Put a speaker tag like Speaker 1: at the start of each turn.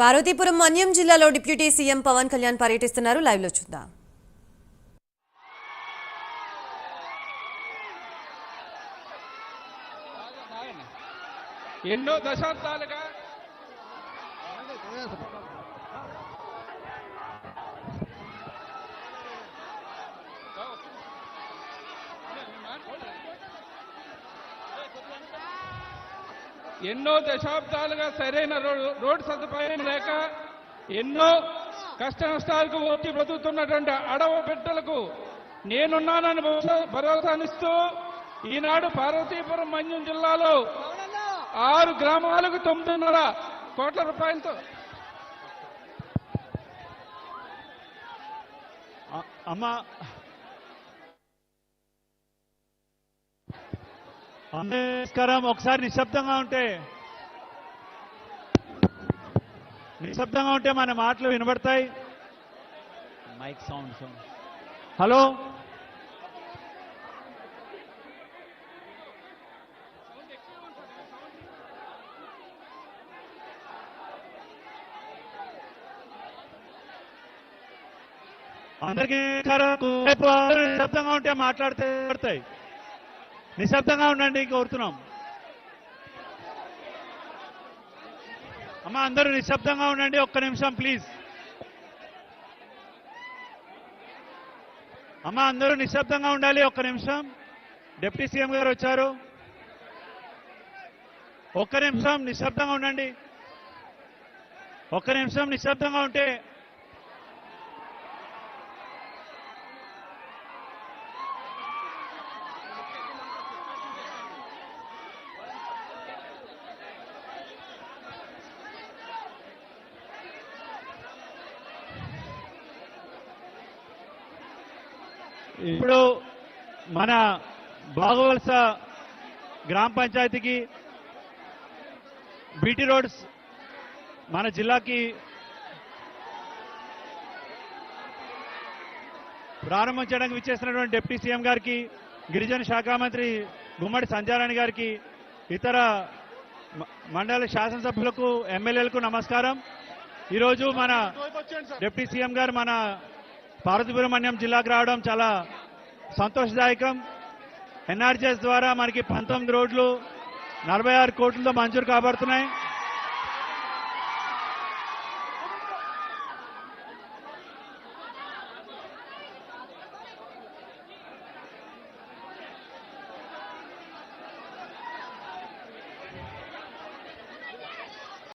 Speaker 1: పార్వతీపురం మన్యం జిల్లాలో deputy CM Pawan Kalyan పర్యటిస్తున్నారు. Live లో చూద్దాం.
Speaker 2: ఎన్నో దశాబ్దాలుగా సరైన రోడ్డు సదుపాయం లేక ఎన్నో కష్ట నష్టాలకు వచ్చి బ్రతుకుతున్నటువంటి అడవి బిడ్డలకు నేనున్నానని భరోసానిస్తూ ఈనాడు పార్వతీపురం మన్యం జిల్లాలో 6 గ్రామాలకు 9.5 కోట్ల రూపాయలతో
Speaker 3: నమస్కారం. ఒకసారి నిశ్శబ్దంగా ఉంటే మన మాటలు వినబడతాయి. Mic sound. హలో, అందరికీ నిశ్శబ్దంగా ఉంటే మాట్లాడితే పడతాయి. నిశ్శబ్దంగా ఉండండి కోరుతున్నాం. అమ్మా, అందరూ నిశ్శబ్దంగా ఉండండి. ఒక్క నిమిషం ప్లీజ్. అమ్మా, అందరూ నిశ్శబ్దంగా ఉండాలి. ఒక్క నిమిషం. డిప్యూటీ సీఎం గారు వచ్చారు. ఒక్క నిమిషం నిశ్శబ్దంగా ఉండండి. ఒక్క నిమిషం నిశ్శబ్దంగా ఉంటే ఇప్పుడు మన బాగవలస గ్రామ పంచాయతీకి బీటీ రోడ్స్ మన జిల్లాకి ప్రారంభించడానికి విచ్చేసినటువంటి డిప్యూటీ సీఎం గారికి, గిరిజన శాఖ మంత్రి గుమ్మడి సంధ్యారాణి గారికి, ఇతర మండల శాసనసభ్యులకు, ఎమ్మెల్యేలకు నమస్కారం. ఈరోజు మన డిప్యూటీ సీఎం గారు మన పార్వతీపురం మన్యం జిల్లాకు రావడం చాలా సంతోషదాయకం. ఎన్ఆర్జీఎస్ ద్వారా మనకి 19 రోడ్లు 46 కోట్లతో మంజూరు కాబడుతున్నాయి.